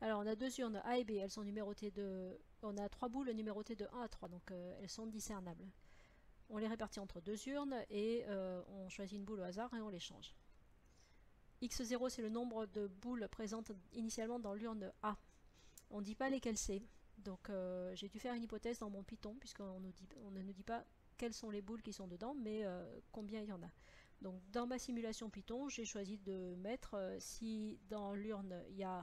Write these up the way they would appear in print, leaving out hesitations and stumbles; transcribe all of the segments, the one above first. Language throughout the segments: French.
Alors on a deux urnes A et B, elles sont numérotées de... On a 3 boules numérotées de 1 à 3, donc elles sont discernables. On les répartit entre deux urnes et on choisit une boule au hasard et on les change. X0 c'est le nombre de boules présentes initialement dans l'urne A. On ne dit pas lesquelles c'est. Donc j'ai dû faire une hypothèse dans mon Python, puisqu'on ne nous dit pas quelles sont les boules qui sont dedans, mais combien il y en a. Donc dans ma simulation Python, j'ai choisi de mettre, si dans l'urne il y a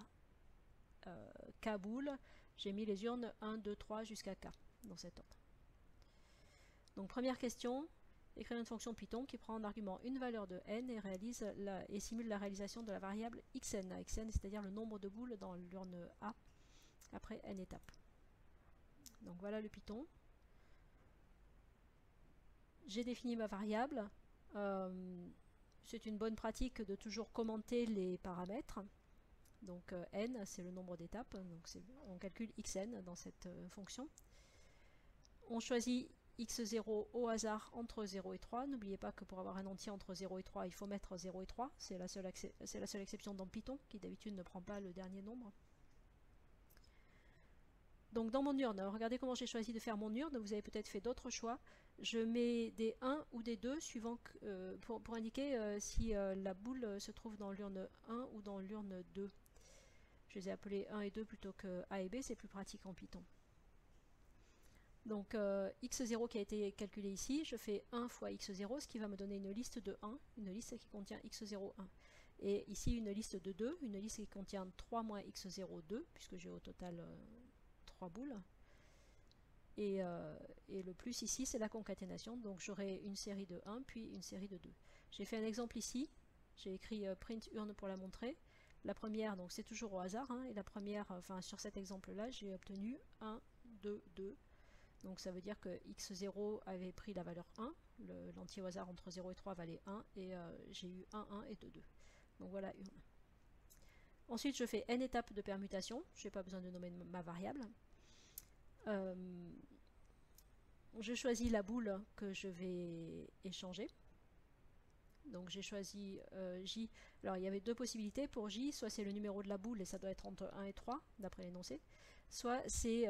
K boules, j'ai mis les urnes 1, 2, 3 jusqu'à K, dans cet ordre. Donc première question, écrire une fonction Python qui prend en argument une valeur de n et simule la réalisation de la variable xn, c'est-à-dire le nombre de boules dans l'urne A après n étapes. Donc voilà le Python. J'ai défini ma variable. C'est une bonne pratique de toujours commenter les paramètres. Donc n, c'est le nombre d'étapes. Donc on calcule xn dans cette fonction. On choisit x0 au hasard entre 0 et 3. N'oubliez pas que pour avoir un entier entre 0 et 3, il faut mettre 0 et 3. C'est la seule exception dans Python, qui d'habitude ne prend pas le dernier nombre. Donc dans mon urne, regardez comment j'ai choisi de faire mon urne, vous avez peut-être fait d'autres choix. Je mets des 1 ou des 2 suivant pour indiquer si la boule se trouve dans l'urne 1 ou dans l'urne 2. Je les ai appelés 1 et 2 plutôt que A et B, c'est plus pratique en Python. Donc x0 qui a été calculé ici, je fais 1 fois x0, ce qui va me donner une liste de 1, une liste qui contient x0, 1. Et ici une liste de 2, une liste qui contient 3 moins x0, 2, puisque j'ai au total 3 boules. Et le plus ici, c'est la concaténation, donc j'aurai une série de 1, puis une série de 2. J'ai fait un exemple ici, j'ai écrit print urne pour la montrer. La première, donc c'est toujours au hasard, hein, et la première, enfin sur cet exemple-là, j'ai obtenu 1, 2, 2. Donc ça veut dire que x0 avait pris la valeur 1, l'entier au hasard entre 0 et 3 valait 1, et j'ai eu 1, 1 et 2, 2. Donc voilà urne. Ensuite, je fais n étapes de permutation, je n'ai pas besoin de nommer ma variable. Je choisis la boule que je vais échanger. Donc j'ai choisi J. Alors il y avait deux possibilités pour J, soit c'est le numéro de la boule et ça doit être entre 1 et 3 d'après l'énoncé, soit c'est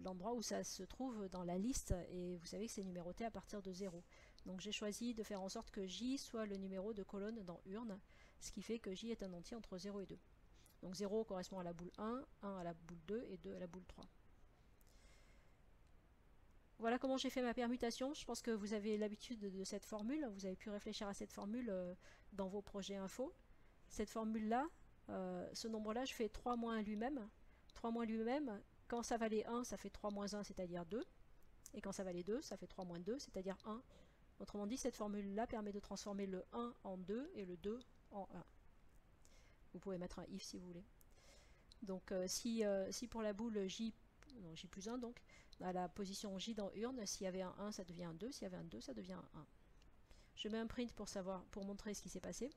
l'endroit où ça se trouve dans la liste et vous savez que c'est numéroté à partir de 0. Donc j'ai choisi de faire en sorte que J soit le numéro de colonne dans urne, ce qui fait que J est un entier entre 0 et 2. Donc 0 correspond à la boule 1, 1 à la boule 2 et 2 à la boule 3. Voilà comment j'ai fait ma permutation. Je pense que vous avez l'habitude de cette formule. Vous avez pu réfléchir à cette formule dans vos projets info. Cette formule-là, ce nombre-là, je fais 3 moins lui-même. 3 moins lui-même, quand ça valait 1, ça fait 3 moins 1, c'est-à-dire 2. Et quand ça valait 2, ça fait 3 moins 2, c'est-à-dire 1. Autrement dit, cette formule-là permet de transformer le 1 en 2 et le 2 en 1. Vous pouvez mettre un if si vous voulez. Donc si pour la boule J, non, J plus 1 donc, à la position J dans urne, s'il y avait un 1, ça devient un 2, s'il y avait un 2, ça devient un 1. Je mets un print pour montrer ce qui s'est passé.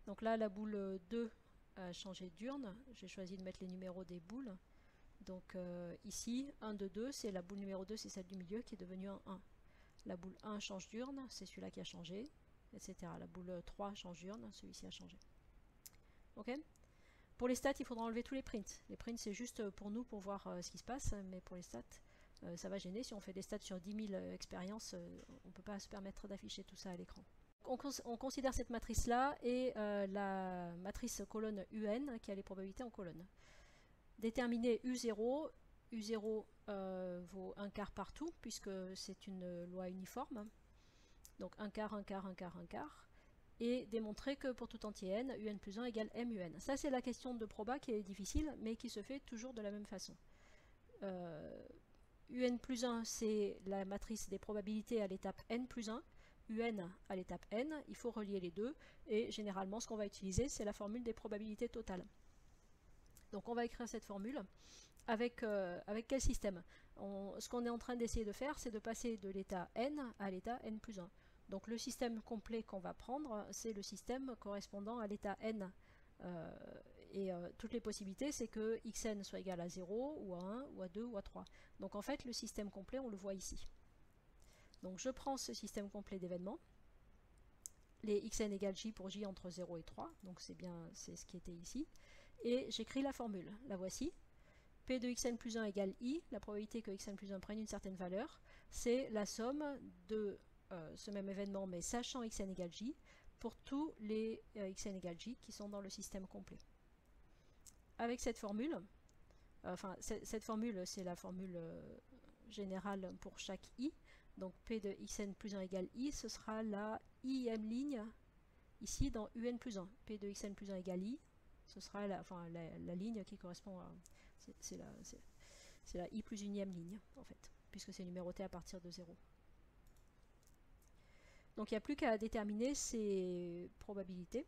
Donc là, la boule 2 a changé d'urne. J'ai choisi de mettre les numéros des boules. Donc ici, 1, 2, 2, c'est la boule numéro 2, c'est celle du milieu qui est devenue un 1. La boule 1 change d'urne, c'est celui-là qui a changé, etc. La boule 3 change d'urne, celui-ci a changé. Ok ? Pour les stats, il faudra enlever tous les prints. Les prints, c'est juste pour nous, pour voir ce qui se passe, mais pour les stats, ça va gêner. Si on fait des stats sur 10 000 expériences, on ne peut pas se permettre d'afficher tout ça à l'écran. On considère cette matrice-là et la matrice colonne UN qui a les probabilités en colonne. Déterminer U0. U0 vaut un quart partout, puisque c'est une loi uniforme. Donc un quart, un quart, un quart, un quart. Et démontrer que pour tout entier n, un plus 1 égale mun. Ça, c'est la question de proba qui est difficile, mais qui se fait toujours de la même façon. Un plus 1, c'est la matrice des probabilités à l'étape n plus 1. Un à l'étape n, il faut relier les deux. Et généralement, ce qu'on va utiliser, c'est la formule des probabilités totales. Donc on va écrire cette formule. Avec quel système? Ce qu'on est en train d'essayer de faire, c'est de passer de l'état n à l'état n plus 1. Donc le système complet qu'on va prendre, c'est le système correspondant à l'état n. Toutes les possibilités, c'est que xn soit égal à 0, ou à 1, ou à 2, ou à 3. Donc en fait, le système complet, on le voit ici. Donc je prends ce système complet d'événements. Les xn égale j pour j entre 0 et 3, donc c'est ce qui était ici. et j'écris la formule. La voici. P de xn plus 1 égale i, la probabilité que xn plus 1 prenne une certaine valeur, c'est la somme de ce même événement, mais sachant xn égale j, pour tous les xn égale j qui sont dans le système complet. Avec cette formule, cette formule, c'est la formule générale pour chaque i, donc P de xn plus 1 égale i, ce sera la ième ligne, ici dans un plus 1. P de xn plus 1 égale i, ce sera la ligne qui correspond à... C'est la i plus unième ligne, en fait, puisque c'est numéroté à partir de 0. Donc il n'y a plus qu'à déterminer ces probabilités,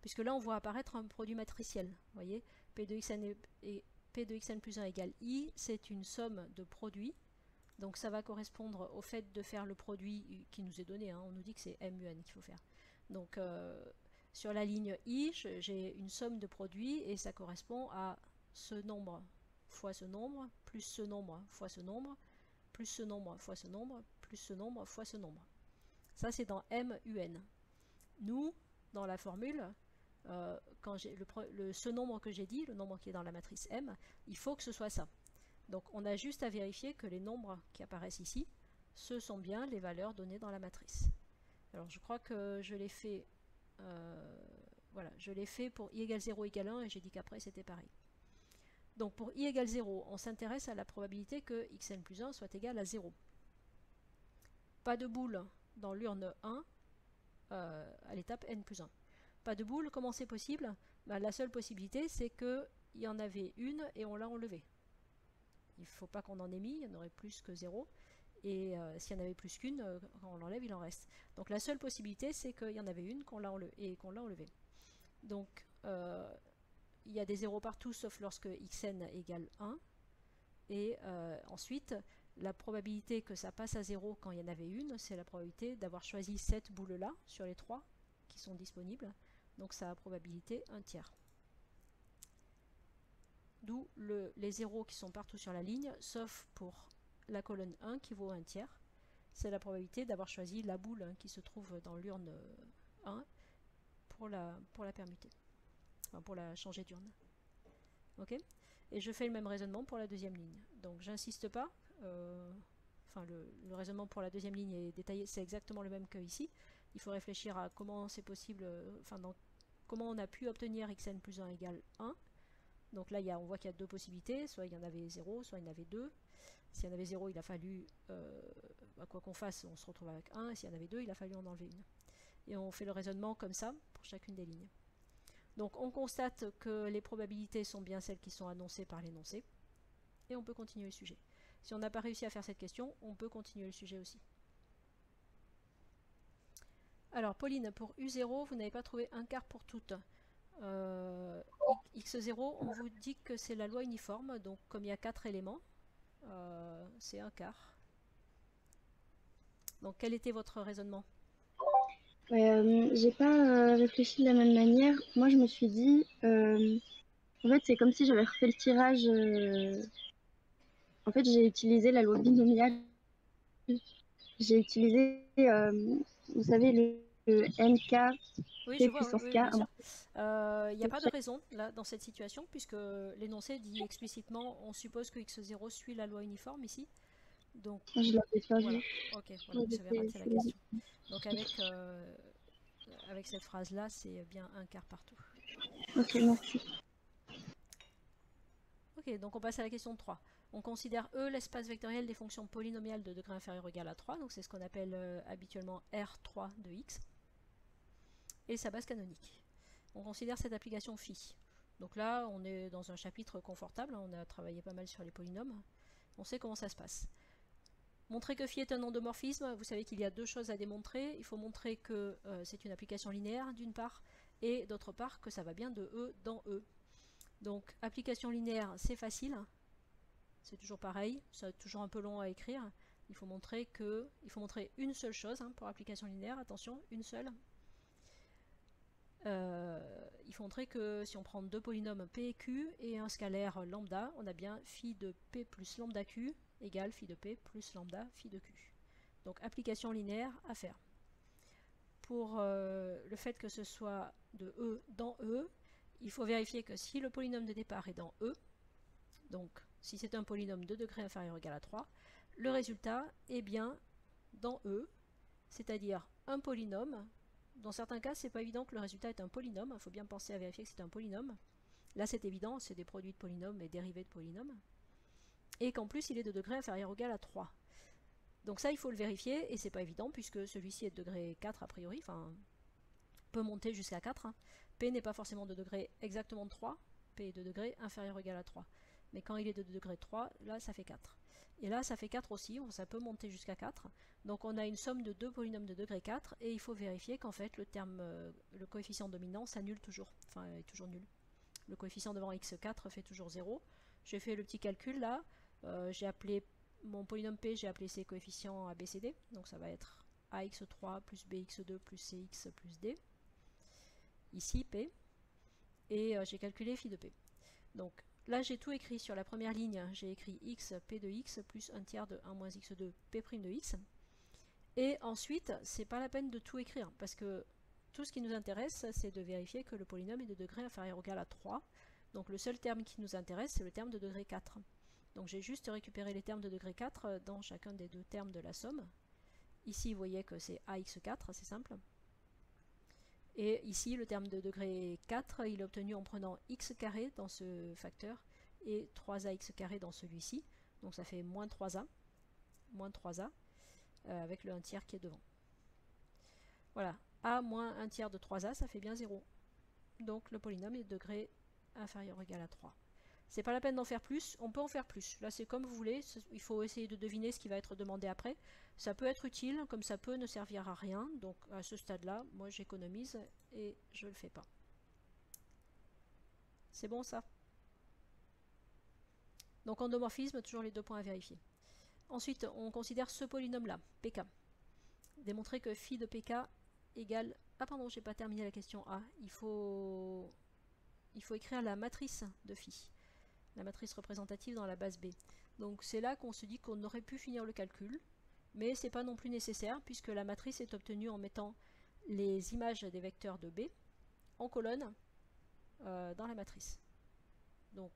puisque là on voit apparaître un produit matriciel. Vous voyez, P de xn plus 1 égale i, c'est une somme de produits. Donc ça va correspondre au fait de faire le produit qui nous est donné. Hein. On nous dit que c'est MUN qu'il faut faire. Donc sur la ligne i, j'ai une somme de produits et ça correspond à ce nombre fois ce nombre, plus ce nombre fois ce nombre, plus ce nombre fois ce nombre, plus ce nombre fois ce nombre. Ça c'est dans MUN. Nous, dans la formule, quand j'ai ce nombre que j'ai dit, le nombre qui est dans la matrice M, il faut que ce soit ça. Donc on a juste à vérifier que les nombres qui apparaissent ici, ce sont bien les valeurs données dans la matrice. Alors je crois que je l'ai fait, voilà, je l'ai fait pour i égale 0 égale 1 et j'ai dit qu'après c'était pareil. Donc pour i égale 0, on s'intéresse à la probabilité que xn plus 1 soit égal à 0. Pas de boule dans l'urne 1 à l'étape n plus 1. Pas de boule, comment c'est possible? Ben, la seule possibilité c'est qu'il y en avait une et on l'a enlevée. Il ne faut pas qu'on en ait mis, il y en aurait plus que 0. Et s'il y en avait plus qu'une, quand on l'enlève, il en reste. Donc la seule possibilité, c'est qu'il y en avait une qu'on l'a enlevée. Donc il y a des zéros partout, sauf lorsque xn égale 1. Et ensuite, la probabilité que ça passe à 0 quand il y en avait une, c'est la probabilité d'avoir choisi cette boule-là sur les 3 qui sont disponibles. Donc ça a probabilité 1 tiers. D'où les zéros qui sont partout sur la ligne, sauf pour la colonne 1 qui vaut 1 tiers. C'est la probabilité d'avoir choisi la boule qui se trouve dans l'urne 1 pour la permuter, enfin pour la changer d'urne. Ok. Et je fais le même raisonnement pour la deuxième ligne. Donc j'insiste pas, le raisonnement pour la deuxième ligne est détaillé, c'est exactement le même que ici. Il faut réfléchir à comment c'est possible, comment on a pu obtenir xn plus 1 égale 1. Donc là, on voit qu'il y a deux possibilités, soit il y en avait 0, soit il y en avait 2. S'il y en avait 0, il a fallu, quoi qu'on fasse, on se retrouve avec 1. Et s'il y en avait 2, il a fallu en enlever une. Et on fait le raisonnement comme ça pour chacune des lignes. Donc on constate que les probabilités sont bien celles qui sont annoncées par l'énoncé. Et on peut continuer le sujet. Si on n'a pas réussi à faire cette question, on peut continuer le sujet aussi. Alors Pauline, pour U0, vous n'avez pas trouvé un quart pour toutes. X0, on vous dit que c'est la loi uniforme, donc comme il y a 4 éléments, c'est un quart. Donc quel était votre raisonnement? J'ai pas réfléchi de la même manière. Moi, je me suis dit, en fait, c'est comme si j'avais refait le tirage. En fait, j'ai utilisé la loi binomiale. J'ai utilisé, vous savez, le NK. Oui, P je vois, puissance oui, K. bien sûr. Il n'y a pas de raison là dans cette situation, puisque l'énoncé dit explicitement, on suppose que x0 suit la loi uniforme ici. Donc, Je l'avais pas voilà. vu. Ok, voilà, vous avez raté la question. Donc avec cette phrase-là, c'est bien un quart partout. Ok, merci. Ok, donc on passe à la question 3. On considère E l'espace vectoriel des fonctions polynomiales de degré inférieur ou égal à 3, donc c'est ce qu'on appelle habituellement R3 de x, et sa base canonique. On considère cette application phi. Donc là, on est dans un chapitre confortable, on a travaillé pas mal sur les polynômes, on sait comment ça se passe. Montrer que phi est un endomorphisme, vous savez qu'il y a deux choses à démontrer. Il faut montrer que c'est une application linéaire d'une part, et d'autre part que ça va bien de E dans E. Donc application linéaire, c'est facile, c'est toujours pareil, c'est toujours un peu long à écrire. Il faut montrer une seule chose pour application linéaire, attention, une seule. Il faut montrer que si on prend deux polynômes P et Q et un scalaire lambda, on a bien phi de P plus lambda Q égale phi de P plus lambda phi de Q. Donc application linéaire à faire. Pour le fait que ce soit de E dans E, il faut vérifier que si le polynôme de départ est dans E, donc si c'est un polynôme de degré inférieur ou égal à 3, le résultat est bien dans E, c'est-à-dire un polynôme. Dans certains cas, c'est pas évident que le résultat est un polynôme, il faut bien penser à vérifier que c'est un polynôme. Là c'est évident, c'est des produits de polynômes et dérivés de polynômes. Et qu'en plus il est de degré inférieur ou égal à 3. Donc ça il faut le vérifier, et c'est pas évident puisque celui-ci est de degré 4 a priori, enfin peut monter jusqu'à 4. Hein. P n'est pas forcément de degré exactement 3, P est de degré inférieur ou égal à 3. Mais quand il est de degré 3, là ça fait 4. Et là ça fait 4 aussi, ça peut monter jusqu'à 4. Donc on a une somme de deux polynômes de degré 4, et il faut vérifier qu'en fait le coefficient dominant s'annule toujours, enfin est toujours nul. Le coefficient devant x4 fait toujours 0. J'ai fait le petit calcul là, j'ai appelé mon polynôme P, j'ai appelé ses coefficients ABCD, donc ça va être AX3 plus BX2 plus CX plus D. Ici P, et j'ai calculé phi de P. Donc là j'ai tout écrit sur la première ligne, j'ai écrit x P de x plus 1 tiers de 1 moins x2 P' de x. Et ensuite, c'est pas la peine de tout écrire, parce que tout ce qui nous intéresse, c'est de vérifier que le polynôme est de degré inférieur ou égal à 3. Donc le seul terme qui nous intéresse, c'est le terme de degré 4. Donc j'ai juste récupéré les termes de degré 4 dans chacun des deux termes de la somme. Ici, vous voyez que c'est AX4, c'est simple. Et ici, le terme de degré 4, il est obtenu en prenant x carré dans ce facteur et 3ax carré dans celui-ci. Donc ça fait moins 3a, avec le 1 tiers qui est devant. Voilà, a moins 1 tiers de 3a, ça fait bien 0. Donc le polynôme est de degré inférieur ou égal à 3. C'est pas la peine d'en faire plus, on peut en faire plus. Là c'est comme vous voulez, il faut essayer de deviner ce qui va être demandé après. Ça peut être utile, comme ça peut ne servir à rien. Donc à ce stade-là, moi j'économise et je le fais pas. C'est bon ça? Donc endomorphisme, toujours les deux points à vérifier. Ensuite, on considère ce polynôme-là, pk. Démontrer que phi de pk égale... Ah pardon, j'ai pas terminé la question A. Il faut écrire la matrice de phi. La matrice représentative dans la base B. Donc c'est là qu'on se dit qu'on aurait pu finir le calcul, mais c'est pas non plus nécessaire puisque la matrice est obtenue en mettant les images des vecteurs de B en colonne dans la matrice. Donc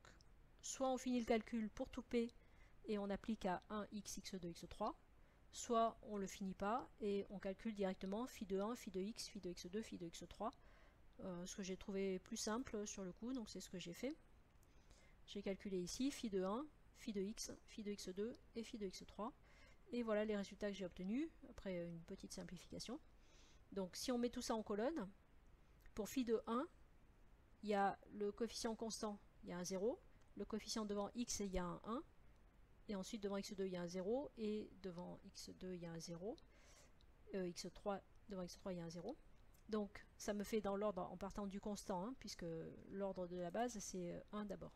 soit on finit le calcul pour tout P et on applique à 1x, x2, x3, soit on le finit pas et on calcule directement phi de 1, phi de x, phi de x2, phi de x3, ce que j'ai trouvé plus simple sur le coup, donc c'est ce que j'ai fait. J'ai calculé ici phi de 1, phi de x, phi de x2 et phi de x3. Et voilà les résultats que j'ai obtenus, après une petite simplification. Donc si on met tout ça en colonne, pour phi de 1, il y a le coefficient constant, il y a un 0. Le coefficient devant x, il y a un 1. Et ensuite devant x2, il y a un 0. Et devant x2, il y a un 0. x3, devant x3, il y a un 0. Donc ça me fait dans l'ordre en partant du constant, hein, puisque l'ordre de la base, c'est 1 d'abord.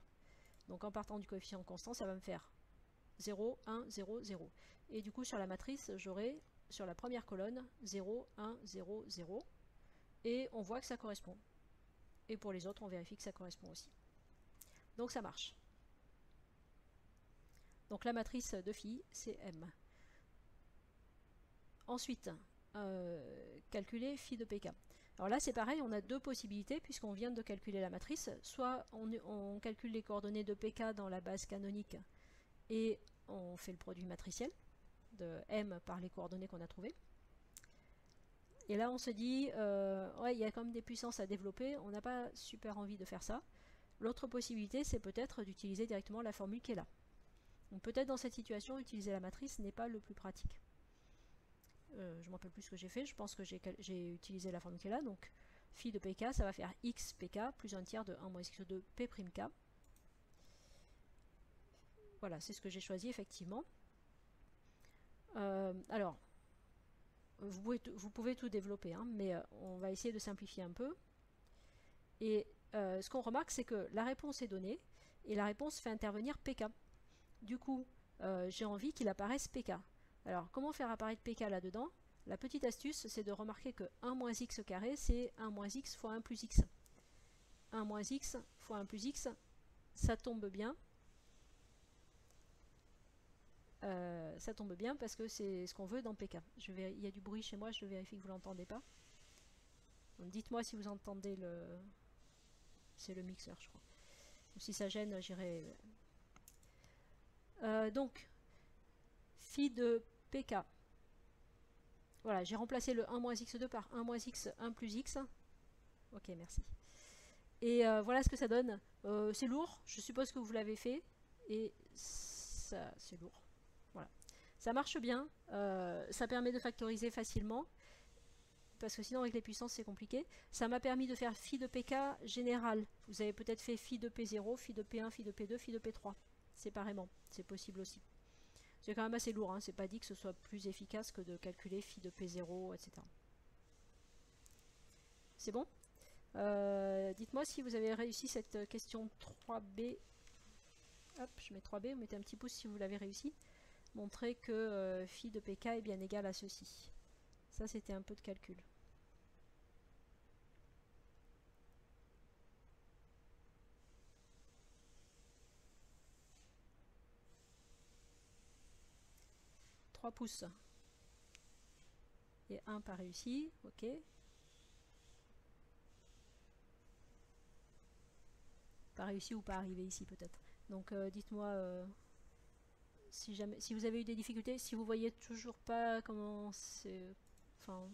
Donc en partant du coefficient constant, ça va me faire 0, 1, 0, 0. Et du coup, sur la matrice, j'aurai sur la première colonne 0, 1, 0, 0. Et on voit que ça correspond. Et pour les autres, on vérifie que ça correspond aussi. Donc ça marche. Donc la matrice de phi, c'est M. Ensuite, calculer phi de pk. Alors là c'est pareil, on a deux possibilités puisqu'on vient de calculer la matrice. Soit on calcule les coordonnées de pk dans la base canonique et on fait le produit matriciel de m par les coordonnées qu'on a trouvées. Et là on se dit, ouais, il y a quand même des puissances à développer, on n'a pas super envie de faire ça. L'autre possibilité c'est peut-être d'utiliser directement la formule qui est là. Donc peut-être dans cette situation, utiliser la matrice n'est pas le plus pratique. Je ne me rappelle plus ce que j'ai fait, je pense que j'ai utilisé la formule qui est là, donc phi de pk, ça va faire x pk plus 1 tiers de 1 moins x2 p'k. Voilà, c'est ce que j'ai choisi effectivement. Alors, vous pouvez tout développer, hein, mais on va essayer de simplifier un peu. Et ce qu'on remarque, c'est que la réponse est donnée, et la réponse fait intervenir pk. Du coup, j'ai envie qu'il apparaisse pk. Alors, comment faire apparaître pk là-dedans? La petite astuce, c'est de remarquer que 1 moins x carré, c'est 1 moins x fois 1 plus x. 1 moins x fois 1 plus x, ça tombe bien. Ça tombe bien parce que c'est ce qu'on veut dans pk. Il y a du bruit chez moi, je vérifie que vous ne l'entendez pas. Dites-moi si vous entendez c'est le mixeur, je crois. Donc, si ça gêne, j'irai... donc, phi de pk. Voilà, j'ai remplacé le 1 moins x2 par 1 moins x, 1 plus x. Ok, merci. Et voilà ce que ça donne. C'est lourd, je suppose que vous l'avez fait. Et ça, c'est lourd. Voilà. Ça marche bien. Ça permet de factoriser facilement. Parce que sinon, avec les puissances, c'est compliqué. Ça m'a permis de faire phi de pk général. Vous avez peut-être fait phi de p0, phi de p1, phi de p2, phi de p3. Séparément. C'est possible aussi. C'est quand même assez lourd. Hein. C'est pas dit que ce soit plus efficace que de calculer phi de p0, etc. C'est bon? Dites-moi si vous avez réussi cette question 3B. Hop, je mets 3B, vous mettez un petit pouce si vous l'avez réussi. Montrez que phi de pk est bien égal à ceci. Ça, c'était un peu de calcul. Trois pouces. Et 1 pas réussi, ok. Pas réussi ou pas arrivé ici peut-être. Donc dites-moi si vous avez eu des difficultés, si vous voyez toujours pas comment c'est... Enfin,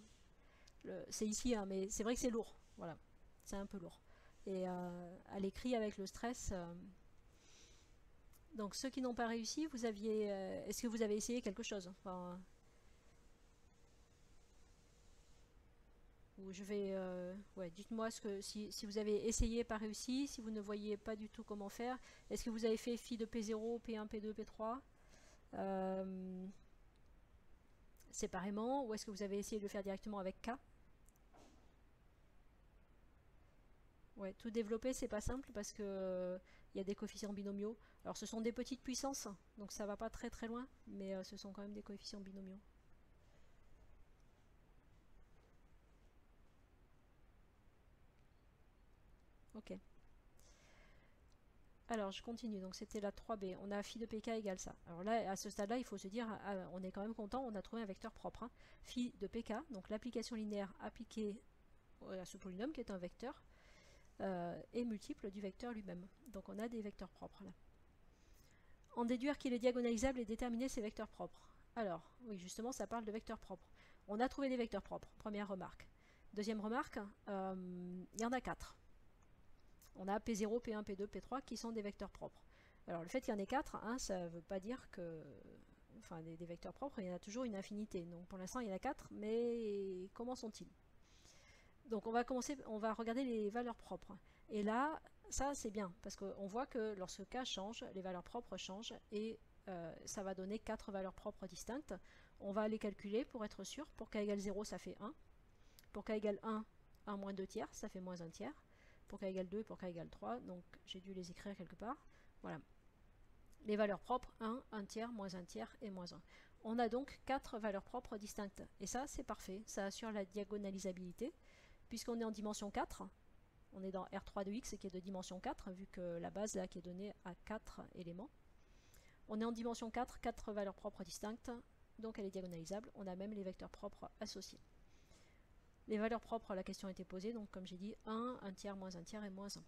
c'est ici, hein, mais c'est vrai que c'est lourd. Voilà, c'est un peu lourd. Et à l'écrit avec le stress... Donc ceux qui n'ont pas réussi, vous aviez... Est-ce que vous avez essayé quelque chose? Enfin, je vais... ouais, dites-moi si vous avez essayé pas réussi, si vous ne voyez pas du tout comment faire. Est-ce que vous avez fait phi de P0, P1, P2, P3 séparément, ou est-ce que vous avez essayé de le faire directement avec K? Ouais, tout développer, c'est pas simple parce que il y a des coefficients binomiaux. Alors ce sont des petites puissances, donc ça va pas très très loin, mais ce sont quand même des coefficients binomiaux. Ok. Alors je continue, donc c'était la 3b, on a phi de pk égale ça. Alors là, à ce stade-là, il faut se dire, on est quand même content, on a trouvé un vecteur propre. Hein. Phi de pk, donc l'application linéaire appliquée à ce polynôme qui est un vecteur, est multiple du vecteur lui-même. Donc on a des vecteurs propres là. En déduire qu'il est diagonalisable et déterminer ses vecteurs propres. Alors, oui, justement, ça parle de vecteurs propres. On a trouvé des vecteurs propres, première remarque. Deuxième remarque, il y en a 4. On a P0, P1, P2, P3 qui sont des vecteurs propres. Alors le fait qu'il y en ait 4, hein, ça ne veut pas dire que... Enfin, des vecteurs propres, il y en a toujours une infinité. Donc pour l'instant, il y en a 4, mais comment sont-ils? Donc on va regarder les valeurs propres. Et là, ça c'est bien, parce qu'on voit que lorsque K change, les valeurs propres changent, et ça va donner 4 valeurs propres distinctes. On va les calculer pour être sûr. Pour K égale 0, ça fait 1. Pour K égale 1, 1 moins 2 tiers, ça fait moins 1 tiers. Pour K égale 2 et pour K égale 3, donc j'ai dû les écrire quelque part. Voilà. Les valeurs propres, 1, 1 tiers, moins 1 tiers et moins 1. On a donc 4 valeurs propres distinctes. Et ça, c'est parfait. Ça assure la diagonalisabilité. Puisqu'on est en dimension 4, on est dans R3 de X qui est de dimension 4, vu que la base là qui est donnée à 4 éléments. On est en dimension 4, 4 valeurs propres distinctes, donc elle est diagonalisable. On a même les vecteurs propres associés. Les valeurs propres, la question a été posée, donc comme j'ai dit, 1, 1 tiers, moins 1 tiers et moins 1.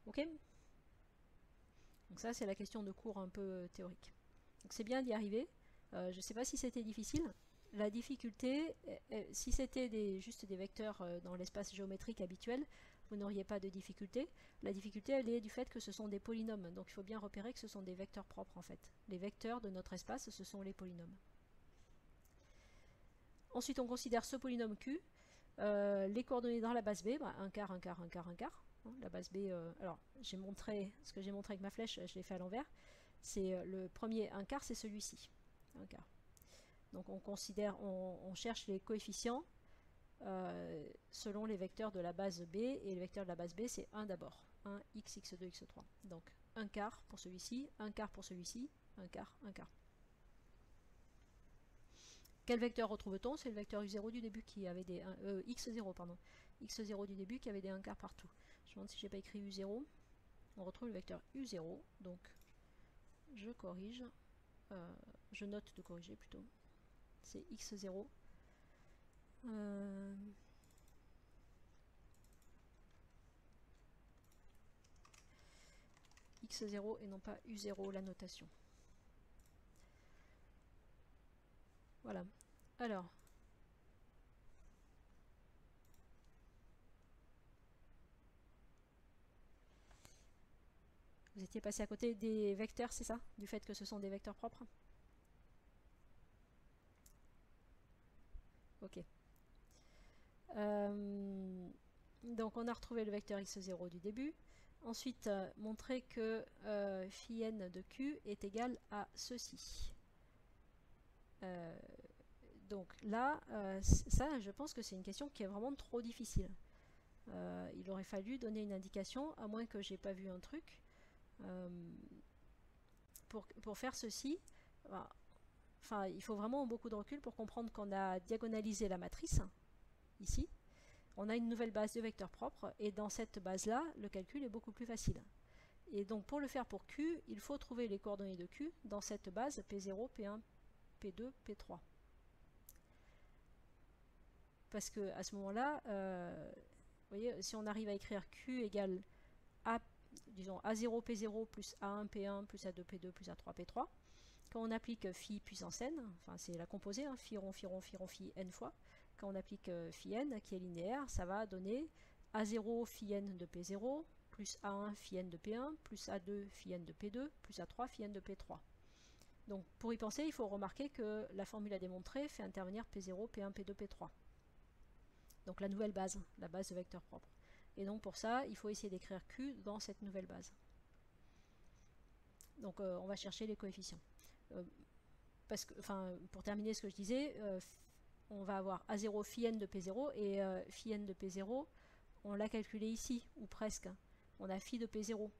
Ok? Donc ça, c'est la question de cours un peu théorique. Donc c'est bien d'y arriver. Je ne sais pas si c'était difficile. La difficulté, si c'était juste des vecteurs dans l'espace géométrique habituel, vous n'auriez pas de difficulté. La difficulté, elle est du fait que ce sont des polynômes. Donc il faut bien repérer que ce sont des vecteurs propres en fait. Les vecteurs de notre espace, ce sont les polynômes. Ensuite, on considère ce polynôme Q. Les coordonnées dans la base B, bah, 1 quart, 1 quart, 1 quart, 1 quart. Hein, la base B, alors j'ai montré, ce que j'ai montré avec ma flèche, je l'ai fait à l'envers. C'est le premier 1 quart, c'est celui-ci. 1 quart. Donc on cherche les coefficients selon les vecteurs de la base B, et le vecteur de la base B c'est 1 d'abord, 1, x, x2, x3. Donc 1 quart pour celui-ci, 1 quart pour celui-ci, 1 quart, 1 quart. Quel vecteur retrouve-t-on? C'est le vecteur u0 du début qui avait des x0, pardon. x0 du début qui avait des 1 quart partout. Je me demande si j'ai pas écrit u0. On retrouve le vecteur u0, donc je corrige, je note de corriger plutôt. C'est x0. x0 et non pas u0 la notation. Voilà. Alors, vous étiez passé à côté des vecteurs, c'est ça? Du fait que ce sont des vecteurs propres? Ok. Donc on a retrouvé le vecteur x0 du début. Ensuite, montrer que phi n de q est égal à ceci. Donc là, ça, je pense que c'est une question qui est vraiment trop difficile. Il aurait fallu donner une indication, à moins que j'ai pas vu un truc. Pour faire ceci, enfin, il faut vraiment beaucoup de recul pour comprendre qu'on a diagonalisé la matrice, ici. On a une nouvelle base de vecteurs propres, et dans cette base-là, le calcul est beaucoup plus facile. Et donc pour le faire pour Q, il faut trouver les coordonnées de Q dans cette base P0, P1, P2, P3. Parce que à ce moment-là, vous voyez, si on arrive à écrire Q égale A, disons A0, P0 plus A1, P1 plus A2, P2 plus A3, P3, quand on applique phi puissance n, enfin c'est la composée, hein, phi rond, phi rond, phi rond, phi n fois, quand on applique phi n qui est linéaire, ça va donner A0 phi n de P0 plus A1 phi n de P1 plus A2 phi n de P2 plus A3 phi n de P3. Donc pour y penser, il faut remarquer que la formule à démontrer fait intervenir P0, P1, P2, P3. Donc la nouvelle base, la base de vecteurs propres. Et donc pour ça, il faut essayer d'écrire Q dans cette nouvelle base. Donc on va chercher les coefficients. Parce que, enfin, pour terminer ce que je disais, on va avoir A0 phi n de P0 et phi n de P0, on l'a calculé ici, ou presque. On a phi de P0.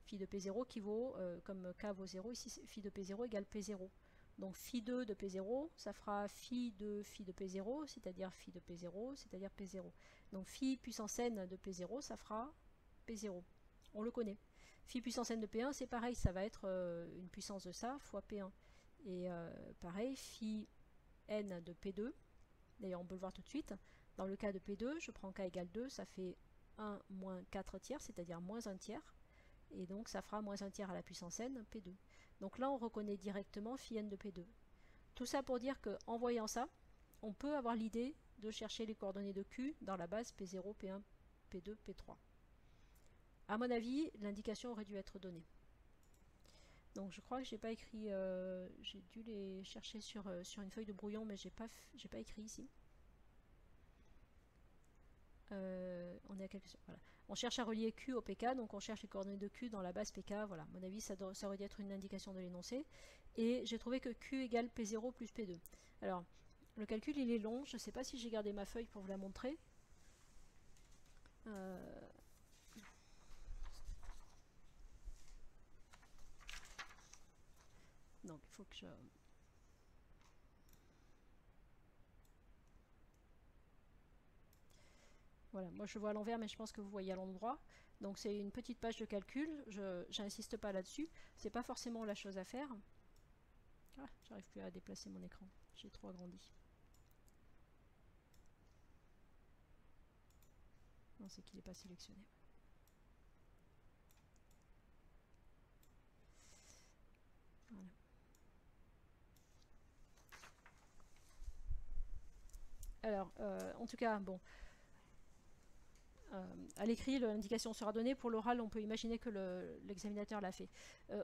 Phi de P0 qui vaut, comme K vaut 0, ici phi de P0 égale P0. Donc phi 2 de P0, ça fera phi de P0, c'est-à-dire phi de P0, c'est-à-dire P0. Donc phi puissance n de P0, ça fera P0. On le connaît. Phi puissance n de P1, c'est pareil, ça va être une puissance de ça fois P1. Et pareil, phi n de P2, d'ailleurs on peut le voir tout de suite, dans le cas de P2, je prends K égale 2, ça fait 1 moins 4 tiers, c'est-à-dire moins 1 tiers, et donc ça fera moins 1 tiers à la puissance n, P2. Donc là on reconnaît directement phi n de P2. Tout ça pour dire qu'en voyant ça, on peut avoir l'idée de chercher les coordonnées de Q dans la base P0, P1, P2, P3. À mon avis, l'indication aurait dû être donnée. Donc je crois que j'ai pas écrit, j'ai dû les chercher sur une feuille de brouillon, mais j'ai pas écrit ici. On est à quelque chose, voilà. On cherche à relier Q au PK, donc on cherche les coordonnées de Q dans la base PK. Voilà, à mon avis, ça aurait dû être une indication de l'énoncé. Et j'ai trouvé que Q égale P0 plus P2. Alors, le calcul il est long. Je ne sais pas si j'ai gardé ma feuille pour vous la montrer. Donc, il faut que je... Voilà, moi je vois à l'envers, mais je pense que vous voyez à l'endroit. Donc c'est une petite page de calcul, j'insiste pas là-dessus. C'est pas forcément la chose à faire. Ah, j'arrive plus à déplacer mon écran, j'ai trop agrandi. Non, c'est qu'il n'est pas sélectionné. Voilà. Alors, en tout cas, bon, à l'écrit, l'indication sera donnée. Pour l'oral, on peut imaginer que l'examinateur l'a fait.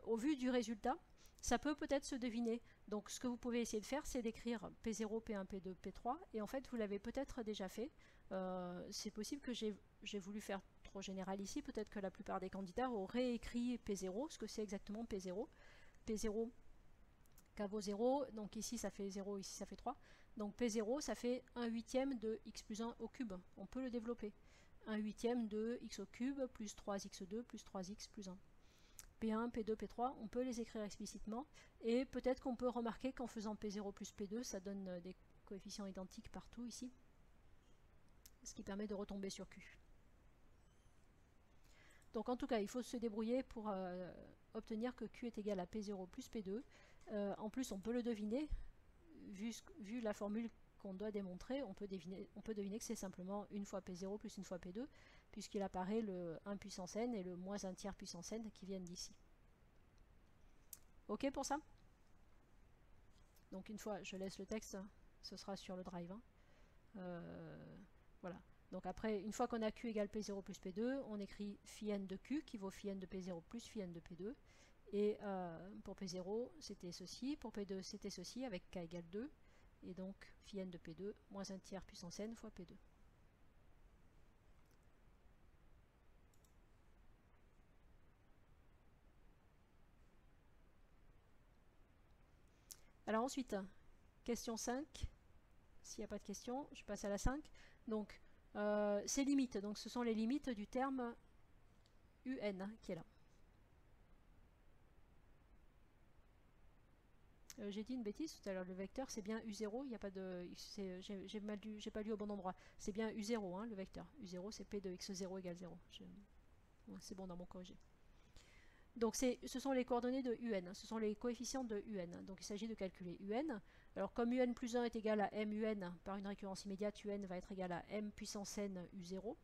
Au vu du résultat, ça peut peut-être se deviner. Donc, ce que vous pouvez essayer de faire, c'est d'écrire P0, P1, P2, P3. Et en fait, vous l'avez peut-être déjà fait. C'est possible que j'ai voulu faire trop général ici. Peut-être que la plupart des candidats auraient écrit P0, ce que c'est exactement P0. P0, K vaut 0. Donc ici, ça fait 0, ici, ça fait 3. Donc P0, ça fait 1/8 de x plus 1 au cube. On peut le développer. 1/8 de x au cube plus 3x2 plus 3x plus 1. P1, P2, P3, on peut les écrire explicitement. Et peut-être qu'on peut remarquer qu'en faisant P0 plus P2, ça donne des coefficients identiques partout ici. Ce qui permet de retomber sur Q. Donc en tout cas, il faut se débrouiller pour obtenir que Q est égal à P0 plus P2. En plus, on peut le deviner. Vu la formule qu'on doit démontrer, on peut deviner que c'est simplement une fois P0 plus une fois P2. puisqu'il apparaît le 1 puissance n et le moins 1 tiers puissance n qui viennent d'ici. Ok pour ça? Donc une fois, je laisse le texte, ce sera sur le drive. Hein. Voilà. Donc après, une fois qu'on a Q égale P0 plus P2, on écrit phi n de Q qui vaut phi n de P0 plus phi n de P2. Et pour P0, c'était ceci. Pour P2, c'était ceci avec K égale 2. Et donc phi n de P2 moins 1 tiers puissance n fois P2. Alors ensuite, question 5. S'il n'y a pas de question, je passe à la 5. Donc, ces limites. Donc, ce sont les limites du terme UN qui est là. J'ai dit une bêtise tout à l'heure, le vecteur c'est bien U0, il n'y a pas de. J'ai pas lu au bon endroit. C'est bien U0 hein, le vecteur. U0 c'est P de X0 égale 0. Ouais, c'est bon dans mon corrigé. Donc ce sont les coordonnées de UN, ce sont les coefficients de UN. Donc il s'agit de calculer UN. Alors comme UN plus 1 est égal à M UN par une récurrence immédiate, UN va être égal à M puissance N U0.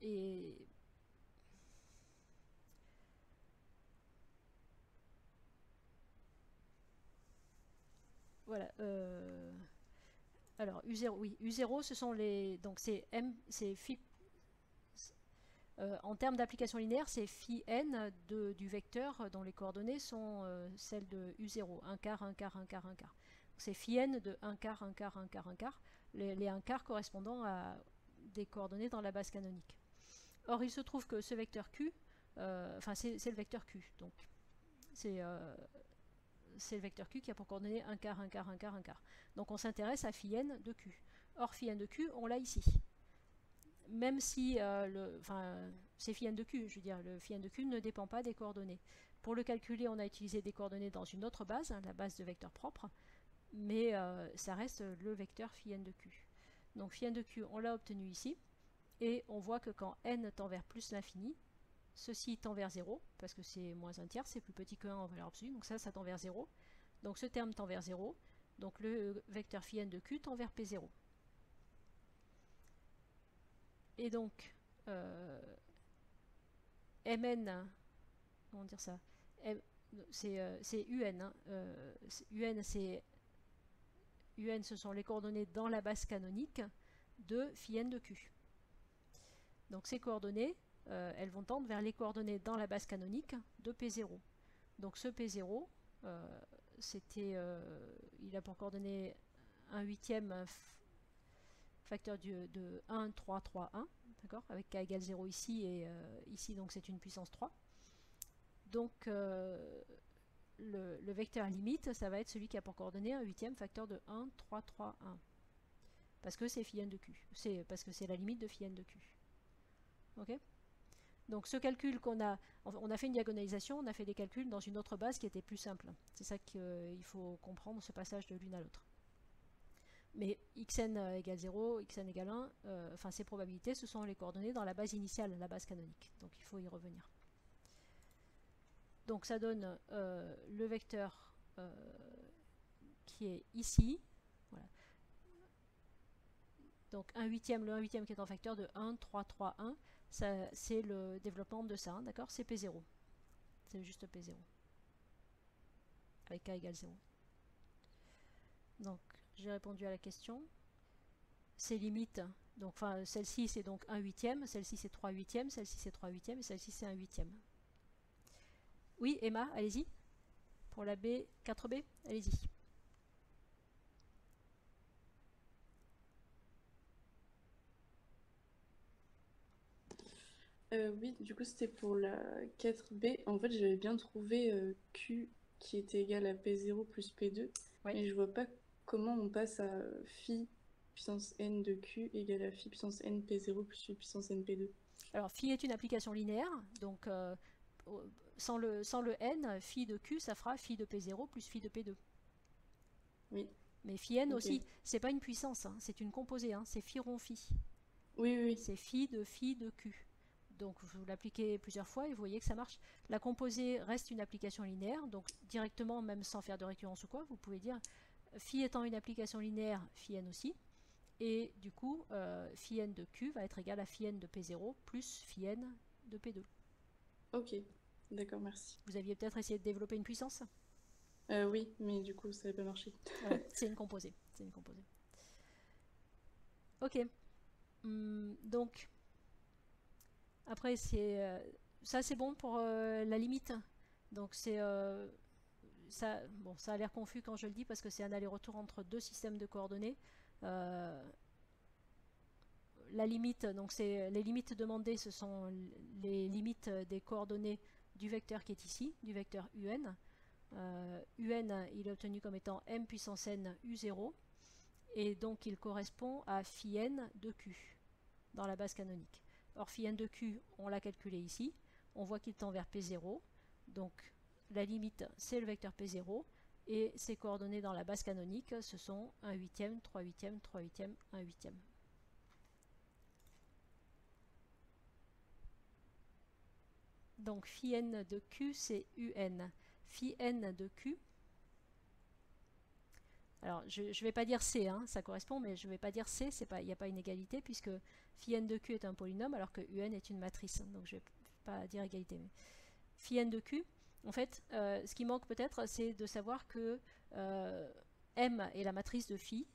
Et voilà. Alors U0, oui, U0 ce sont les. Donc c'est M, c'est phi. En termes d'application linéaire, c'est phi n du vecteur dont les coordonnées sont celles de U0, 1 quart, 1 quart, 1 quart, 1 quart. C'est phi n de 1 quart, 1 quart, 1 quart, 1 quart, les 1 quart correspondant à des coordonnées dans la base canonique. Or, il se trouve que ce vecteur Q, enfin c'est le vecteur Q, donc c'est le vecteur Q qui a pour coordonnées 1 quart, 1 quart, 1 quart, 1 quart. Donc on s'intéresse à phi n de Q. Or, phi n de Q, on l'a ici. Même si c'est phi n de Q, je veux dire, le phi n de Q ne dépend pas des coordonnées. Pour le calculer, on a utilisé des coordonnées dans une autre base, hein, la base de vecteurs propres, mais ça reste le vecteur phi n de Q. Donc phi n de Q, on l'a obtenu ici, et on voit que quand n tend vers plus l'infini, ceci tend vers 0, parce que c'est moins 1 tiers, c'est plus petit que 1 en valeur absolue, donc ça tend vers 0. Donc ce terme tend vers 0, donc le vecteur phi n de Q tend vers P0. Et donc, Mn, comment dire ça, c'est UN. Hein, UN, ce sont les coordonnées dans la base canonique de phi n de Q. Donc ces coordonnées, elles vont tendre vers les coordonnées dans la base canonique de P0. Donc ce P0, il a pour coordonnées 1/8 facteur de 1, 3, 3, 1, d'accord, avec k égale 0 ici, et ici donc c'est une puissance 3. Donc le vecteur limite, ça va être celui qui a pour coordonnées 1/8 facteur de 1, 3, 3, 1. Parce que c'est phi n de Q. Parce que c'est la limite de phi n de Q. Ok. Donc ce calcul on a fait une diagonalisation, on a fait des calculs dans une autre base qui était plus simple. C'est ça qu'il faut comprendre, ce passage de l'une à l'autre. Mais xn égale 0, xn égale 1, enfin ces probabilités, ce sont les coordonnées dans la base initiale, la base canonique. Donc il faut y revenir. Donc ça donne le vecteur qui est ici. Voilà. Donc 1/8, le 1/8 qui est en facteur de 1, 3, 3, 1, c'est le développement de ça, d'accord? C'est P0. C'est juste P0. Avec k égale 0. Donc j'ai répondu à la question. Ces limites, donc celle-ci c'est donc 1/8, celle-ci c'est 3/8, celle-ci c'est 3/8 et celle-ci c'est 1/8. Oui, Emma, allez-y. Pour la B, 4B, allez-y. Oui, du coup c'était pour la 4B. En fait, j'avais bien trouvé Q qui était égal à P0 plus P2, Oui. mais je vois pas comment on passe à phi puissance n de Q égale à phi puissance n P0 plus phi puissance n P2. Alors, phi est une application linéaire, donc sans le n, phi de Q, ça fera phi de P0 plus phi de P2. Oui. Mais phi n Ok. aussi, c'est pas une puissance, hein, c'est une composée, hein, c'est phi rond phi. Oui, oui. C'est phi de Q. Donc vous l'appliquez plusieurs fois et vous voyez que ça marche. La composée reste une application linéaire, donc directement, même sans faire de récurrence ou quoi, vous pouvez dire phi étant une application linéaire, phi n aussi. Et du coup, phi n de q va être égal à phi n de P0 plus phi n de P2. Ok, d'accord, merci. Vous aviez peut-être essayé de développer une puissance? Oui, mais du coup, ça n'a pas marché. Voilà, c'est une composée. Ok. Donc, après, ça c'est bon pour la limite. Donc ça a l'air confus quand je le dis parce que c'est un aller-retour entre deux systèmes de coordonnées. La limite, donc c'est les limites demandées, ce sont les limites des coordonnées du vecteur qui est ici, du vecteur un. Un, il est obtenu comme étant m puissance n u0, et donc il correspond à phi n de q dans la base canonique. Or phi n de q, on l'a calculé ici, on voit qu'il tend vers P0, donc la limite c'est le vecteur P0, et ses coordonnées dans la base canonique, ce sont 1 huitième, 3 huitièmes, 3 huitièmes, 1 huitième. Donc phi n de q c'est un. Phi n de q, alors je ne vais pas dire c, hein, ça correspond, mais je ne vais pas dire c, il n'y a pas une égalité, puisque phi n de q est un polynôme, alors que un est une matrice, donc je ne vais pas dire égalité. Mais phi n de q, en fait, ce qui manque peut-être, c'est de savoir que m est la matrice de phi,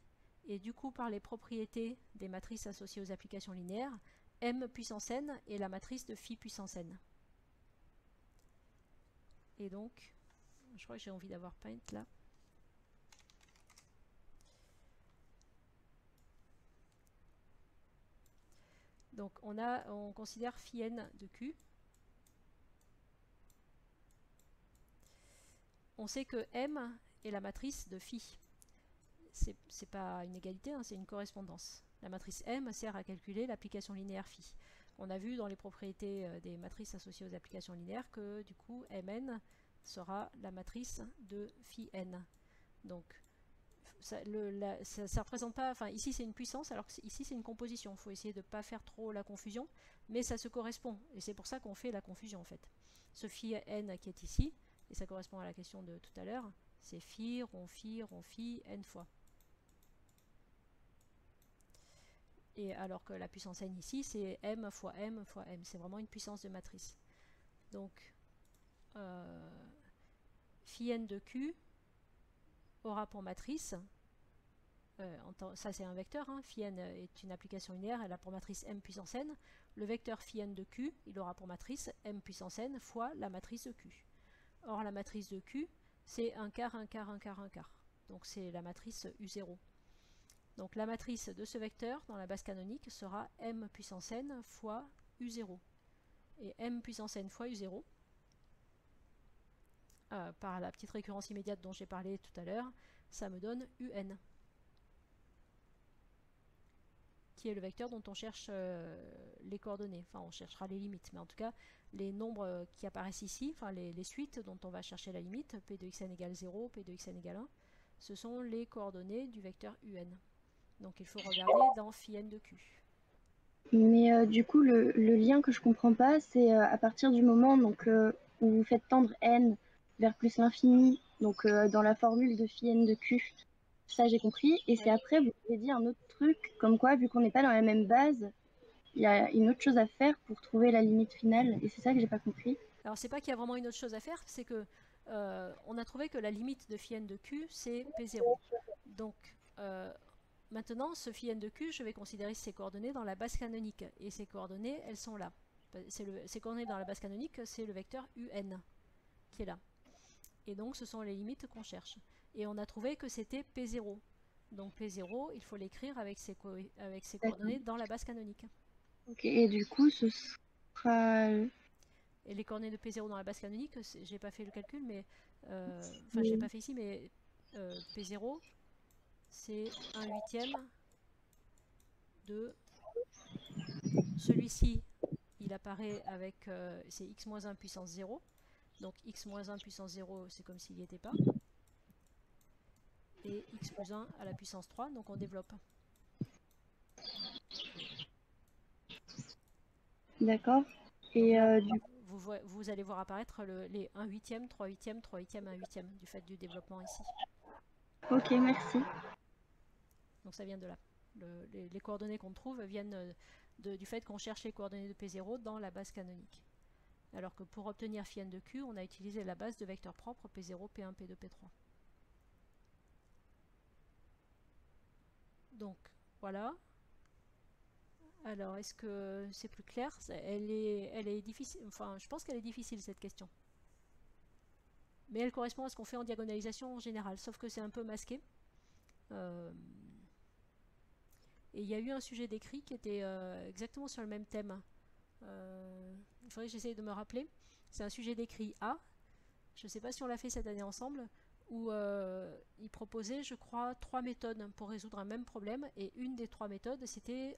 et du coup, par les propriétés des matrices associées aux applications linéaires, m puissance n est la matrice de phi puissance n. Et donc, je crois que j'ai envie d'avoir Paint là. Donc on considère phi n de q. On sait que m est la matrice de phi. C'est pas une égalité, hein, c'est une correspondance. La matrice m sert à calculer l'application linéaire phi. On a vu dans les propriétés des matrices associées aux applications linéaires que du coup mn sera la matrice de phi n. Donc ça représente pas, enfin ici c'est une puissance alors que ici c'est une composition. Il faut essayer de ne pas faire trop la confusion, mais ça se correspond et c'est pour ça qu'on fait la confusion en fait. Ce phi n qui est ici, et ça correspond à la question de tout à l'heure, c'est phi rond phi n fois. Et alors que la puissance n ici c'est m fois m fois m, c'est vraiment une puissance de matrice. Donc phi n de q aura pour matrice, ça c'est un vecteur, hein, phi n est une application linéaire, elle a pour matrice m puissance n, le vecteur phi n de q, il aura pour matrice m puissance n fois la matrice de q. Or la matrice de q, c'est 1 quart, 1 quart, 1 quart, 1 quart, donc c'est la matrice u0. Donc la matrice de ce vecteur dans la base canonique sera m puissance n fois u0. Et m puissance n fois u0, par la petite récurrence immédiate dont j'ai parlé tout à l'heure, ça me donne un, qui est le vecteur dont on cherche les coordonnées. Enfin, on cherchera les limites, mais en tout cas, les nombres qui apparaissent ici, enfin les suites dont on va chercher la limite, p de xn égale 0, p de xn égale 1, ce sont les coordonnées du vecteur un. Donc il faut regarder dans phi n de q. Mais du coup, le lien que je comprends pas, c'est à partir du moment donc, où vous faites tendre n vers plus l'infini, donc dans la formule de phi n de q, ça j'ai compris. Et c'est après, vous avez dit un autre truc, comme quoi, vu qu'on n'est pas dans la même base, il y a une autre chose à faire pour trouver la limite finale, et c'est ça que j'ai pas compris. Alors c'est pas qu'il y a vraiment une autre chose à faire, c'est que on a trouvé que la limite de phi n de q c'est p0. Donc maintenant, ce phi n de q, je vais considérer ses coordonnées dans la base canonique. Et ces coordonnées, elles sont là. Ces coordonnées dans la base canonique, c'est le vecteur un qui est là. Et donc, ce sont les limites qu'on cherche. Et on a trouvé que c'était P0. Donc P0, il faut l'écrire avec ses coordonnées dans la base canonique. Ok, et du coup, ce sera... Et les coordonnées de P0 dans la base canonique, j'ai pas fait le calcul, mais... Enfin, je l'ai pas fait ici, mais P0... c'est 1 huitième de celui-ci, il apparaît avec, c'est x-1 puissance 0, donc x-1 puissance 0, c'est comme s'il n'y était pas, et x plus 1 à la puissance 3, donc on développe. D'accord. Et là, du vous allez voir apparaître les 1 huitième, 3 huitièmes, 3 huitièmes, 1 huitième, du fait du développement ici. Ok, merci. Donc ça vient de là. Les coordonnées qu'on trouve viennent du fait qu'on cherche les coordonnées de P0 dans la base canonique. Alors que pour obtenir φ de Q, on a utilisé la base de vecteurs propres P0, P1, P2, P3. Donc voilà. Alors est-ce que c'est plus clair? Elle est difficile. Enfin, je pense qu'elle est difficile cette question. Mais elle correspond à ce qu'on fait en diagonalisation en général, sauf que c'est un peu masqué. Et il y a eu un sujet d'écrit qui était exactement sur le même thème. Il faudrait que j'essaye de me rappeler. C'est un sujet d'écrit A. Je ne sais pas si on l'a fait cette année ensemble, où il proposait, je crois, 3 méthodes pour résoudre un même problème. Et une des 3 méthodes, c'était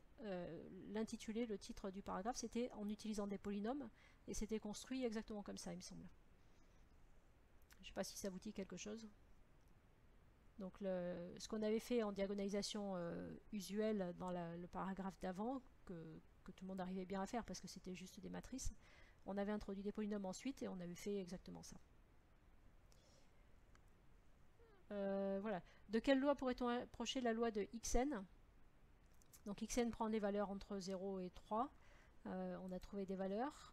l'intitulé, le titre du paragraphe, c'était en utilisant des polynômes. Et c'était construit exactement comme ça, il me semble. Je ne sais pas si ça vous dit quelque chose. Donc ce qu'on avait fait en diagonalisation usuelle dans le paragraphe d'avant, que tout le monde arrivait bien à faire parce que c'était juste des matrices, on avait introduit des polynômes ensuite et on avait fait exactement ça. Voilà. De quelle loi pourrait-on approcher la loi de Xn? Donc Xn prend des valeurs entre 0 et 3. On a trouvé des valeurs.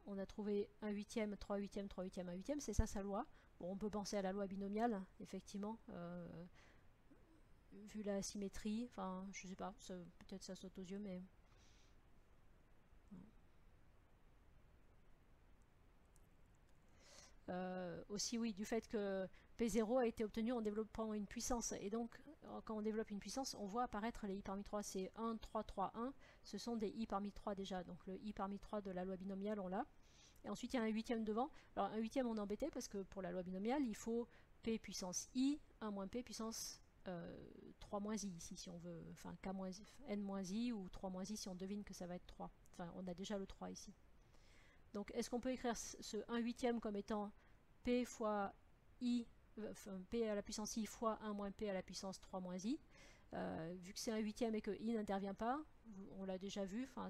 On a trouvé 1 huitième, 3 huitièmes, 3 huitièmes, 1 huitième, c'est ça sa loi. Bon, on peut penser à la loi binomiale, effectivement, vu la symétrie, enfin, je sais pas, peut-être ça saute aux yeux, mais... aussi, oui, du fait que P0 a été obtenu en développant une puissance, et donc, quand on développe une puissance, on voit apparaître les i parmi 3, c'est 1, 3, 3, 1, ce sont des i parmi 3 déjà, donc le i parmi 3 de la loi binomiale, on l'a. Et ensuite, il y a un huitième devant. Alors, un huitième, on est embêté parce que pour la loi binomiale, il faut P puissance I, 1 moins P puissance 3 moins I, ici, si on veut. Enfin, K moins, N moins I ou 3 moins I si on devine que ça va être 3. Enfin, on a déjà le 3 ici. Donc, est-ce qu'on peut écrire ce 1 huitième comme étant P fois I, enfin, P à la puissance I fois 1 moins P à la puissance 3 moins I. Vu que c'est un huitième et que I n'intervient pas, on l'a déjà vu, enfin,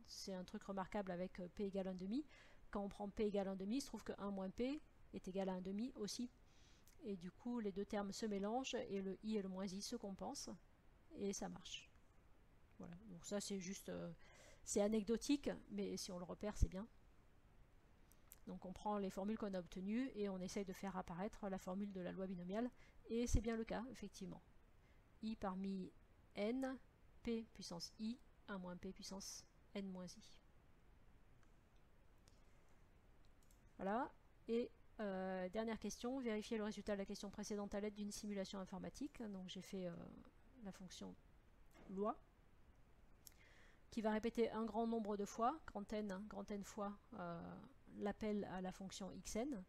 c'est un truc remarquable avec P égale 1,5. Quand on prend P égale 1,5, il se trouve que 1 moins P est égal à 1,5 aussi. Et du coup, les deux termes se mélangent et le I et le moins I se compensent. Et ça marche. Voilà. Donc ça, c'est juste... c'est anecdotique, mais si on le repère, c'est bien. Donc on prend les formules qu'on a obtenues et on essaye de faire apparaître la formule de la loi binomiale. Et c'est bien le cas, effectivement. I parmi n, P puissance I, 1 moins P puissance n moins I. Voilà. Et dernière question, vérifier le résultat de la question précédente à l'aide d'une simulation informatique. Donc j'ai fait la fonction loi qui va répéter un grand nombre de fois, grand N fois, l'appel à la fonction xn.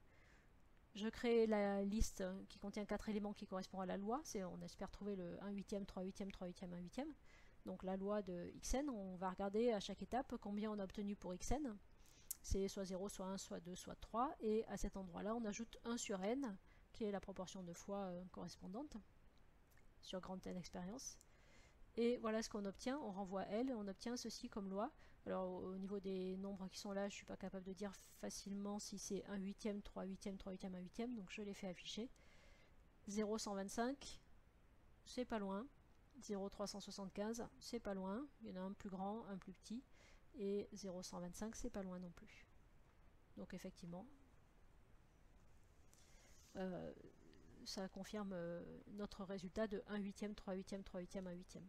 Je crée la liste qui contient 4 éléments qui correspondent à la loi. On espère trouver le 1 huitième, 3 huitièmes, 3 huitièmes, 1 huitième. Donc la loi de xn, on va regarder à chaque étape combien on a obtenu pour xn. C'est soit 0, soit 1, soit 2, soit 3. Et à cet endroit-là, on ajoute 1 sur n, qui est la proportion de fois correspondante, sur grand N expérience. Et voilà ce qu'on obtient, on renvoie L, et on obtient ceci comme loi. Alors au niveau des nombres qui sont là, je ne suis pas capable de dire facilement si c'est 1 huitième, 3 huitièmes, 3 huitièmes, 1 huitième, donc je les fais afficher. 0,125, c'est pas loin. 0,375, c'est pas loin. Il y en a un plus grand, un plus petit. Et 0,125, c'est pas loin non plus. Donc effectivement, ça confirme notre résultat de 1 huitième, 3 huitièmes, 3 huitièmes, 1 huitième.